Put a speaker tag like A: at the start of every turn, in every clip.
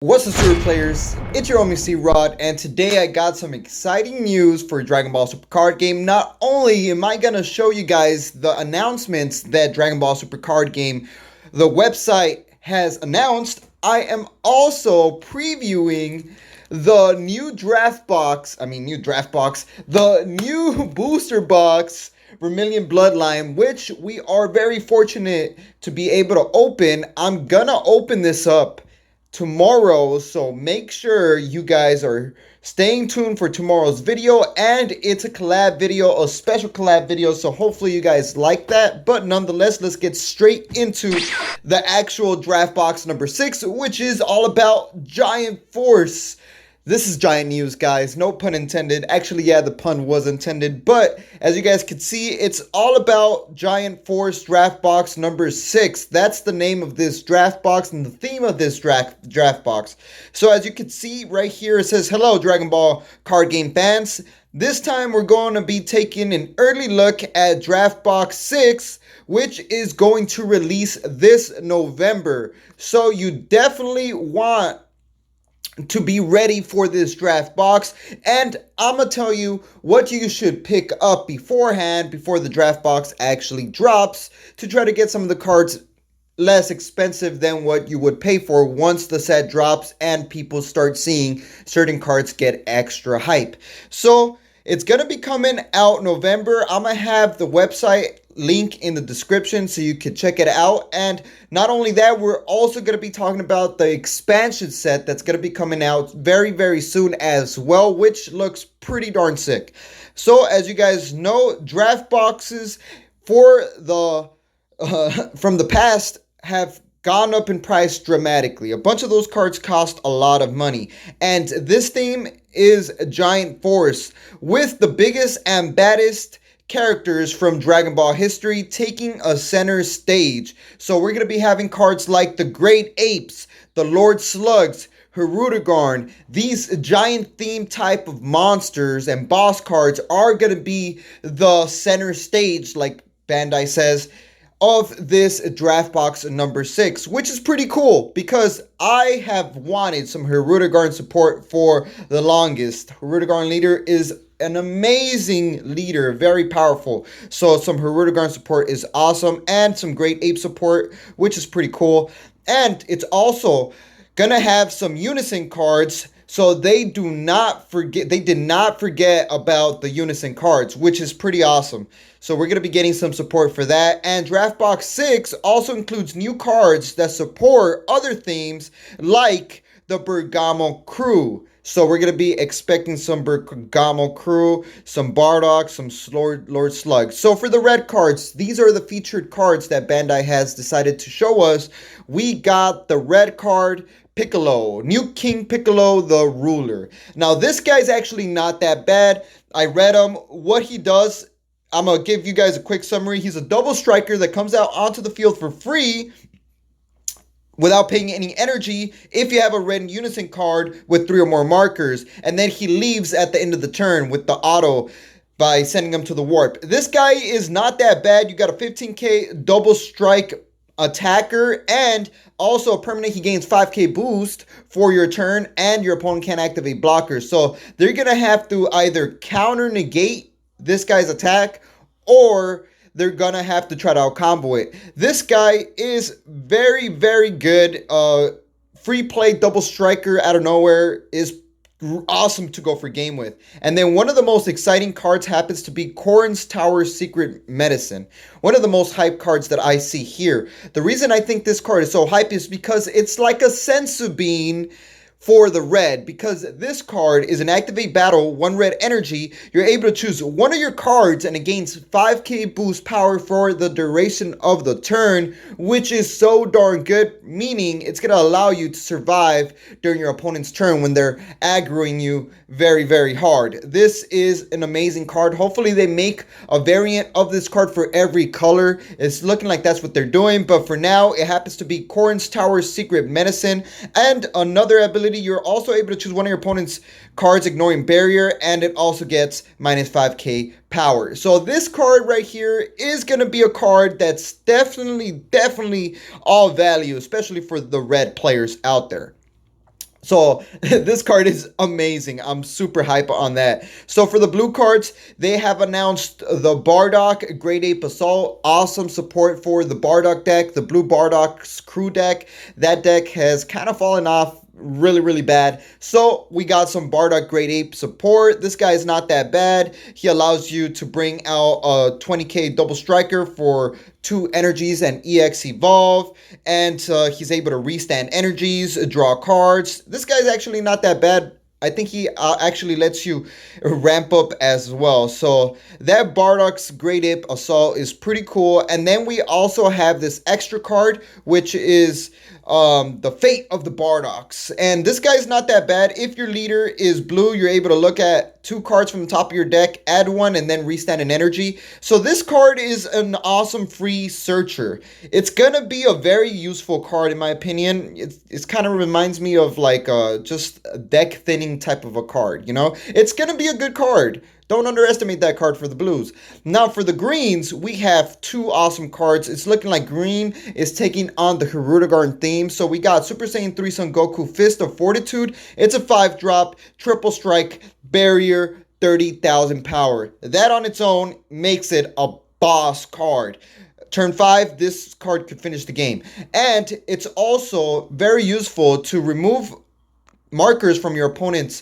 A: What's up, super players? It's your homie C-Rod, and today I got some exciting news for Dragon Ball Super Card Game. Not only am I gonna show you guys the announcements that Dragon Ball Super Card Game, the website, has announced, I am also previewing the new draft box, the new booster box, Vermilion Bloodline, which we are very fortunate to be able to open. I'm gonna open this up tomorrow, so make sure you guys are staying tuned for tomorrow's video, and it's a collab video, a special collab video, so hopefully you guys like that. But nonetheless, let's get straight into the actual draft box number 6, which is all about Giant Force. This is giant news, guys. No pun intended. Actually, yeah, the pun was intended. But as you guys can see, it's all about Giant Force Draft Box number 6. That's the name of this draft box and the theme of this draft box. So as you can see right here, it says, "Hello, Dragon Ball card game fans. This time we're going to be taking an early look at Draft Box 6, which is going to release this November. So you definitely want to be ready for this draft box, and I'm gonna tell you what you should pick up beforehand, before the draft box actually drops, to try to get some of the cards less expensive than what you would pay for once the set drops and people start seeing certain cards get extra hype. So it's gonna be coming out November. I'm gonna have the website link in the description so you can check it out. And not only that, we're also going to be talking about the expansion set that's going to be coming out very soon as well, which looks pretty darn sick. So as you guys know, draft boxes for the from the past have gone up in price dramatically. A bunch of those cards cost a lot of money, and this theme is Giant Force, with the biggest and baddest characters from Dragon Ball history taking a center stage. So we're going to be having cards like the Great Apes, the Lord Slugs, Hirudegarn. These giant theme type of monsters and boss cards are going to be the center stage, like Bandai says, of this draft box number 6, which is pretty cool because I have wanted some Hirudegarn support for the longest. Hirudegarn leader is an amazing leader, very powerful. So some Hirudegarn support is awesome, and some Great Ape support, which is pretty cool. And it's also gonna have some Unison cards, so they did not forget about the Unison cards, which is pretty awesome. So we're gonna be getting some support for that. And Draft Box 6 also includes new cards that support other themes like the Bergamo crew. So we're going to be expecting some Bergamo crew, some Bardock, some Lord Slug. So for the red cards, these are the featured cards that Bandai has decided to show us. We got the red card, Piccolo, New King Piccolo, the ruler. Now this guy's actually not that bad. I read him. What he does, I'm going to give you guys a quick summary. He's a double striker that comes out onto the field for free without paying any energy if you have a red Unison card with 3 or more markers, and then he leaves at the end of the turn with the auto by sending him to the warp. This guy is not that bad. You got a 15k double strike attacker, and also a permanent. He gains 5k boost for your turn, and your opponent can't activate blockers. So they're gonna have to either counter negate this guy's attack, or they're gonna have to try to out-combo it. This guy is very good. Free play double striker out of nowhere is awesome to go for game with. And then one of the most exciting cards happens to be Korin's Tower Secret Medicine. One of the most hype cards that I see here. The reason I think this card is so hype is because it's like a sensu bean for the red, because this card is an activate battle, 1 red energy. You're able to choose one of your cards and it gains 5k boost power for the duration of the turn, which is so darn good, meaning it's going to allow you to survive during your opponent's turn when they're aggroing you very hard. This is an amazing card. Hopefully they make a variant of this card for every color. It's looking like that's what they're doing, but for now it happens to be Korin's Tower Secret Medicine. And another ability, you're also able to choose one of your opponent's cards ignoring barrier, and it also gets minus 5k power. So this card right here is going to be a card that's definitely all value, especially for the red players out there. So this card is amazing. I'm super hype on that. So for the blue cards, they have announced the Bardock Grade 8 Assault. Awesome support for the Bardock deck, the blue Bardock's crew deck. That deck has kind of fallen off really bad. So we got some Bardock Grade 8 support. This guy is not that bad. He allows you to bring out a 20k double striker for 2 energies and EX evolve, and he's able to restand energies, draw cards. This guy's actually not that bad. I think he actually lets you ramp up as well. So that Bardock's Grade 8 Assault is pretty cool. And then we also have this extra card, which is the Fate of the Bardocks. And this guy's not that bad. If your leader is blue, you're able to look at 2 cards from the top of your deck, add 1, and then restand an energy. So this card is an awesome free searcher. It's gonna be a very useful card in my opinion. It's kind of reminds me of like just a deck thinning type of a card, you know? It's gonna be a good card. Don't underestimate that card for the blues. Now for the greens, we have 2 awesome cards. It's looking like green is taking on the Hirudegarn theme. So we got Super Saiyan 3 Son Goku Fist of Fortitude. It's a 5-drop, triple strike, barrier, 30,000 power. That on its own makes it a boss card. Turn 5, this card could finish the game. And it's also very useful to remove markers from your opponent's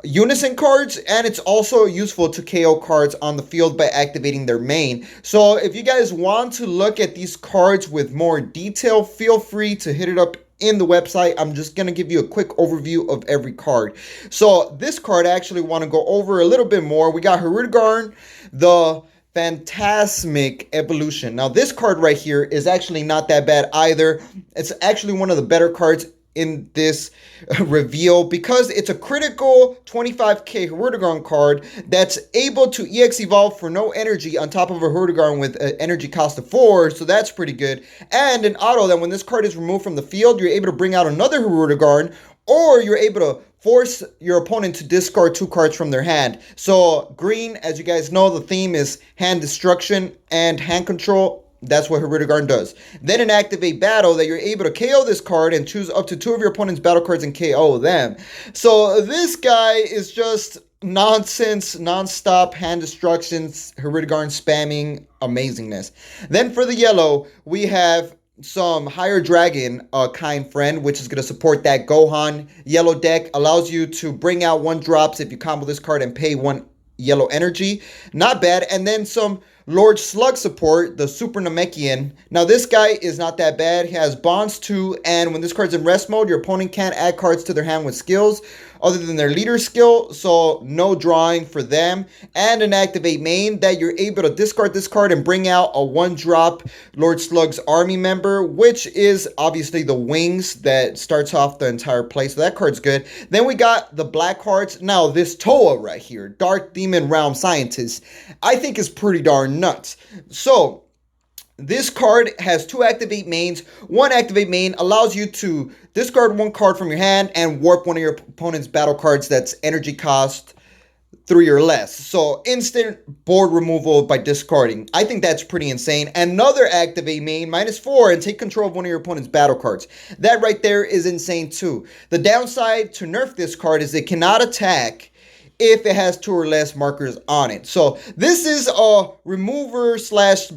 A: Unison cards, and it's also useful to KO cards on the field by activating their main. So if you guys want to look at these cards with more detail, feel free to hit it up in the website. I'm just going to give you a quick overview of every card. So this card I actually want to go over a little bit more. We got Hirudegarn, the Phantasmic Evolution. Now this card right here is actually not that bad either. It's actually one of the better cards in this reveal because it's a critical 25k Hirudegarn card that's able to EX evolve for no energy on top of a Hirudegarn with an energy cost of 4, so that's pretty good. And an auto that when this card is removed from the field, you're able to bring out another Hirudegarn, or you're able to force your opponent to discard 2 cards from their hand. So green, as you guys know, the theme is hand destruction and hand control. That's what Hirudegarn does. Then in Activate Battle, that you're able to KO this card and choose up to 2 of your opponent's battle cards and KO them. So this guy is just nonsense, non-stop hand destructions, Hirudegarn spamming amazingness. Then for the yellow, we have some Higher Dragon kind friend, which is going to support that Gohan yellow deck. Allows you to bring out 1 drops if you combo this card and pay 1 yellow energy. Not bad. And then some Lord Slug support, the Super Namekian. Now this guy is not that bad. He has Bonds 2, and when this card's in rest mode, your opponent can't add cards to their hand with skills other than their leader skill, so no drawing for them. And an Activate main that you're able to discard this card and bring out a 1-drop Lord Slug's army member, which is obviously the wings that starts off the entire play, so that card's good. Then we got the black cards. Now this Toa right here, Dark Demon Realm Scientist, I think is pretty darn nuts. So this card has 2 activate mains. 1 activate main allows you to discard 1 card from your hand and warp 1 of your opponent's battle cards that's energy cost 3 or less. So instant board removal by discarding. I think that's pretty insane. Another activate main, -4, and take control of 1 of your opponent's battle cards. That right there is insane too. The downside to nerf this card is it cannot attack if it has 2 or less markers on it. So this is a remover slash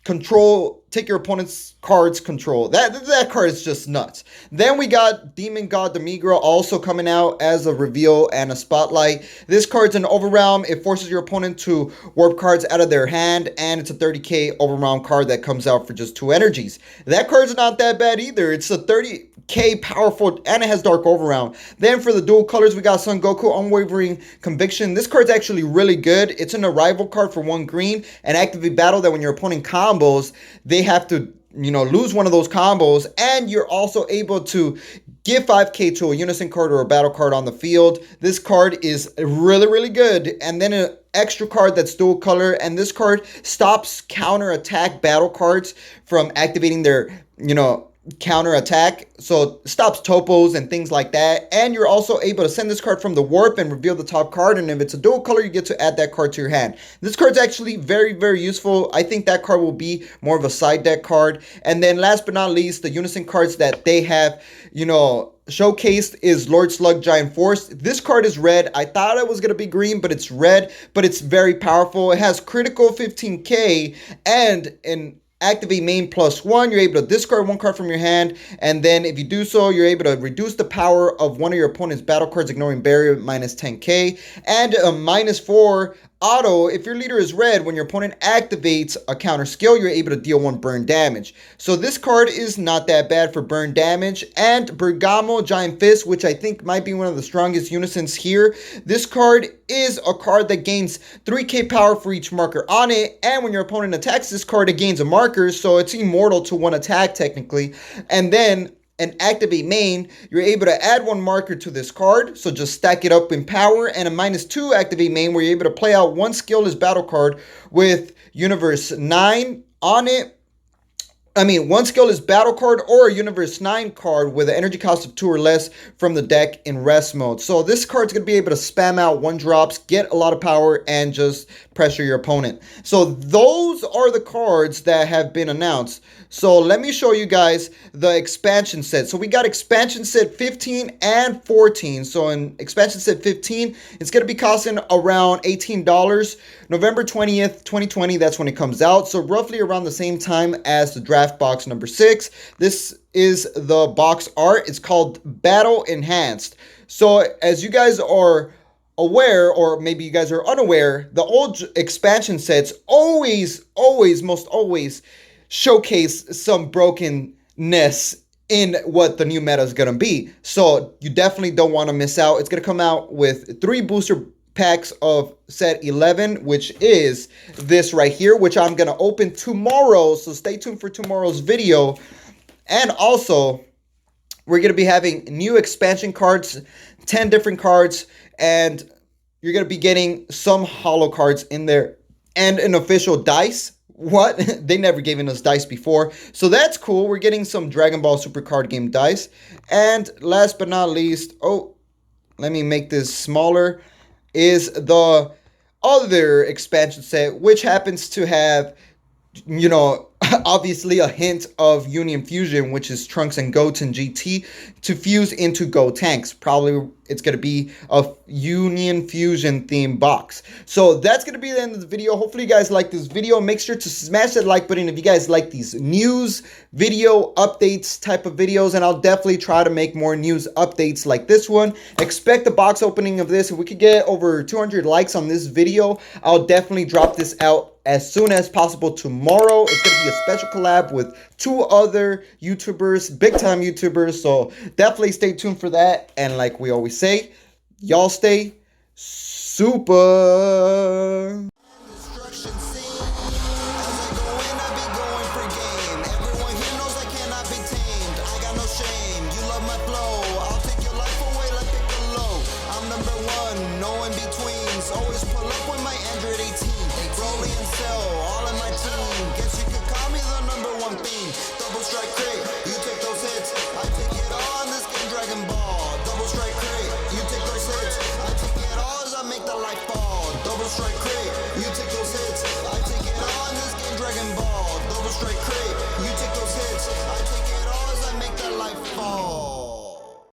A: control, take your opponent's cards control. That card is just nuts. Then we got Demon God Damigra also coming out as a reveal and a spotlight. This card's an overwhelm. It forces your opponent to warp cards out of their hand, and it's a 30k overwhelm card that comes out for just 2 energies. That card's not that bad either. It's a 30k powerful, and it has Dark Overwhelm. Then for the dual colors, we got Son Goku Unwavering Conviction. This card's actually really good. It's an arrival card for 1 green, and Activate Battle that when your opponent combos, they have to, you know, lose one of those combos, and you're also able to give 5k to a Unison card or a battle card on the field. This card is really good. And then an extra card that's dual color, and this card stops counter attack battle cards from activating their, you know, counter attack, so stops topos and things like that. And you're also able to send this card from the warp and reveal the top card, and if it's a dual color, you get to add that card to your hand. This card's actually very useful. I think that card will be more of a side deck card. And then last but not least, the Unison cards that they have, you know, showcased is Lord Slug Giant Force. This card is red. I thought it was going to be green, but it's red, but it's very powerful. It has critical 15k and an activate main +1. You're able to discard one card from your hand, and then if you do so, you're able to reduce the power of one of your opponent's battle cards, ignoring barrier, -10k, and a -4 auto. If your leader is red, when your opponent activates a counter skill, you're able to deal 1 burn damage. So this card is not that bad for burn damage. And Bergamo Giant Fist, which I think might be one of the strongest unisons here. This card is a card that gains 3k power for each marker on it, and when your opponent attacks this card, it gains a marker, so it's immortal to 1 attack technically. And then and activate main, you're able to add 1 marker to this card, so just stack it up in power, and a -2 activate main where you're able to play out 1 skillless battle card with Universe 9 on it. I mean, 1 skillless battle card or a Universe 9 card with an energy cost of 2 or less from the deck in rest mode. So this card's going to be able to spam out 1-drops, get a lot of power, and just pressure your opponent. So those are the cards that have been announced. So let me show you guys the expansion set. So we got expansion set 15 and 14. So in expansion set 15, it's going to be costing around $18. November 20th, 2020, that's when it comes out. So roughly around the same time as the draft box number 6. This is the box art. It's called Battle Enhanced. So as you guys are aware, or maybe you guys are unaware, the old expansion sets most always showcase some brokenness in what the new meta is going to be. So you definitely don't want to miss out. It's going to come out with 3 booster packs of set 11, which is this right here, which I'm going to open tomorrow. So stay tuned for tomorrow's video. And also, we're going to be having new expansion cards, 10 different cards, and you're going to be getting some holo cards in there and an official dice. What? They never given us dice before. So that's cool. We're getting some Dragon Ball Super Card Game dice. And last but not least, oh, let me make this smaller, is the other expansion set, which happens to have, you know, obviously a hint of Union Fusion, which is Trunks and Goten GT, to fuse into Go Tanks. Probably it's going to be a Union Fusion themed box. So that's going to be the end of the video. Hopefully you guys like this video. Make sure to smash that like button if you guys like these news video updates type of videos, and I'll definitely try to make more news updates like this one. Expect the box opening of this. If we could get over 200 likes on this video, I'll definitely drop this out as soon as possible tomorrow. It's going to be a special collab with 2 other YouTubers, big time YouTubers, so definitely stay tuned for that. And like we always say, y'all stay super.
B: Always pull up with my Android 18. Broly and Cell, all in my team. Guess you could call me the #1 fiend. Double strike crit, you take those hits. I take it all in this game, Dragon Ball. Double strike crit, you take those hits. I take it all as I make the light fall. Double strike crit.